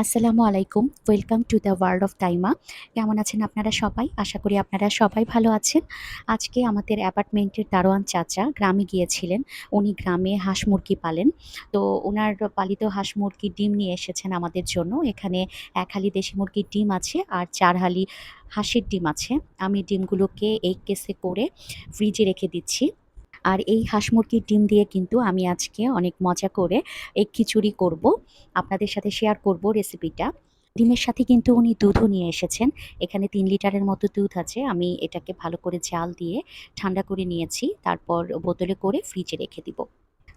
আসসালামু আলাইকুম। Welcome to the world of Taymiyyah. কেমন আছেন আপনারা সবাই? আশা করি আপনারা সবাই ভালো আছেন। আজকে আমাদের অ্যাপার্টমেন্টের দারোয়ান চাচা গ্রামে গিয়েছিলেন। উনি গ্রামে হাঁস মুরগি পালেন। তো উনার পালিত হাঁস মুরগির ডিম নিয়ে এসেছেন আমাদের জন্য। এখানে ১ হালি দেশি মুরগির ডিম আছে আর ৪ হালি হাঁসের ডিম আছে। আমি ডিমগুলোকে এই কেসে করে ফ্রিজে রেখে দিচ্ছি। আর এই হাঁস মুরগির ডিম দিয়ে কিন্তু আমি আজকে অনেক মজা করে এগ খিচুড়ি করব। আপনাদের সাথে শেয়ার করব রেসিপিটা। ডিমের সাথে কিন্তু উনি দুধও নিয়ে এসেছেন। এখানে ৩ লিটারের মতো দুধ আছে। আমি এটাকে ভালো করে জাল দিয়ে ঠান্ডা করে নিয়েছি। তারপর বোতলে করে ফ্রিজে রেখে দিব।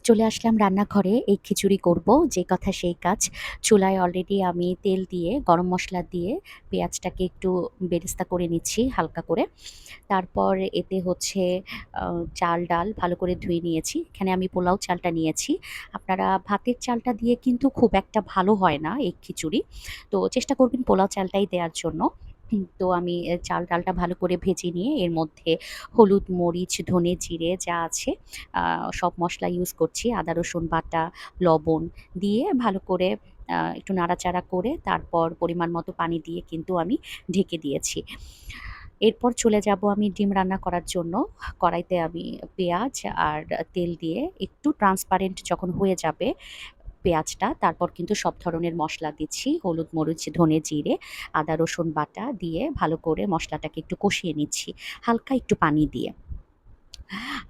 চলে আসলাম রান্নাঘরে এই খিচুড়ি করব, যে কথা সেই কাজ। চুলায় অলরেডি আমি তেল দিয়ে গরম মসলা দিয়ে পেঁয়াজটাকে একটু বেরেস্তা করে নিচ্ছি হালকা করে। তারপর এতে হচ্ছে চাল ডাল ভালো করে ধুয়ে নিয়েছি। এখানে আমি পোলাও চালটা নিয়েছি। আপনারা ভাতের চালটা দিয়ে কিন্তু খুব একটা ভালো হয় না এই খিচুড়ি। তো চেষ্টা করবেন পোলাও চালটাই দেওয়ার জন্য। তো আমি চাল ডালটা ভালো করে ভেজে নিয়ে এর মধ্যে হলুদ, মরিচ, ধনে, জিরে যা আছে সব মসলা ইউজ করছি। আদা রসুন বাটা, লবণ দিয়ে ভালো করে একটু নাড়াচাড়া করে তারপর পরিমাণ মতো পানি দিয়ে কিন্তু আমি ঢেকে দিয়েছি। এরপর চলে যাব আমি ডিম রান্না করার জন্য। কড়াইতে আমি পেঁয়াজ আর তেল দিয়ে একটু ট্রান্সপারেন্ট যখন হয়ে যাবে পেঁয়াজটা, তারপর কিন্তু সব ধরনের মসলা দিচ্ছি। হলুদ, মরিচ, ধনে, জিরে, আদা রসুন বাটা দিয়ে ভালো করে মসলাটাকে একটু কষিয়ে নিচ্ছি, হালকা একটু পানি দিয়ে।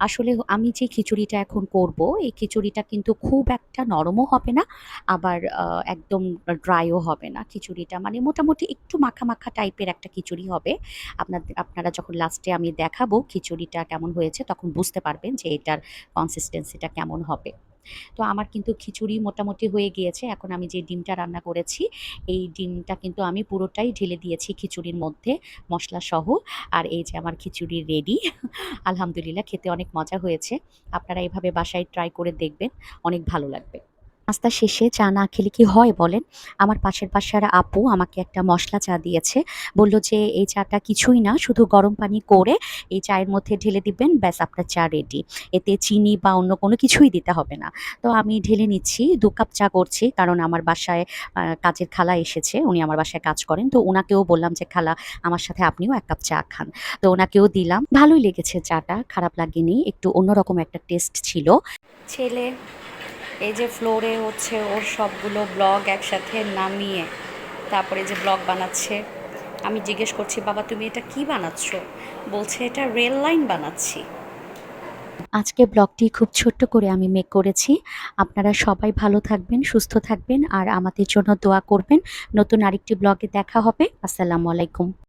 আসলে আমি যে খিচুড়িটা এখন করব, এই খিচুড়িটা কিন্তু খুব একটা নরমও হবে না, আবার একদম ড্রাইও হবে না। খিচুড়িটা মানে মোটামুটি একটু মাখা, মাখা টাইপের একটা খিচুড়ি হবে। আপনারা যখন লাস্টে আমি দেখাবো খিচুড়িটা কেমন হয়েছে, তখন বুঝতে পারবেন যে এটার কনসিস্টেন্সিটা কেমন হবে। তো আমার কিন্তু খিচুড়ি মোটামুটি হয়ে গিয়েছে। এখন আমি যে ডিমটা রান্না করেছি, এই ডিমটা কিন্তু আমি পুরোটাই ঢেলে দিয়েছি খিচুড়ির মধ্যে মসলাসহ। আর এই যে আমার খিচুড়ি রেডি। আলহামদুলিল্লাহ, খেতে অনেক মজা হয়েছে। আপনারা এভাবে বাসায় ট্রাই করে দেখবেন, অনেক ভালো লাগবে। নাস্তা শেষে চা না খেলে কি হয় বলেন? আমার পাশের বাসার আপু আমাকে একটা মসলা চা দিয়েছে। বলল যে, "এই চাটা কিছুই না, শুধু গরম পানি করে এই চায়ের মধ্যে ঢেলে দিবেন, ব্যাস আপনার চা রেডি। এতে চিনি বা অন্য কোনো কিছুই দিতে হবে না।" তো আমি ঢেলে নিচ্ছি, ২ কাপ চা করছি। কারণ আমার বাসায় কাজের খালা এসেছে। উনি আমার বাসায় কাজ করেন। তো উনাকেও বললাম যে, "খালা, আমার সাথে আপনিও ১ কাপ চা খান।" তো উনাকেও দিলাম। ভালোই লেগেছে চাটা, খারাপ লাগেনি। একটু অন্যরকম একটা টেস্ট ছিল। ছেলে এই যে ফ্লোরে হচ্ছে ওর সবগুলো ব্লগ একসাথে নামিয়ে তারপরে যে ব্লগ বানাচ্ছে। আমি জিজ্ঞেস করছি, বাবা তুমি এটা কি বানাচ্ছ? বলছে এটা রেল লাইন বানাচ্ছি। আজকে ব্লগটি খুব ছোট্ট করে আমি মেক করেছি। আপনারা সবাই ভালো থাকবেন, সুস্থ থাকবেন আর আমাদের জন্য দোয়া করবেন। নতুন আরেকটি ব্লগে দেখা হবে। আসসালামু আলাইকুম।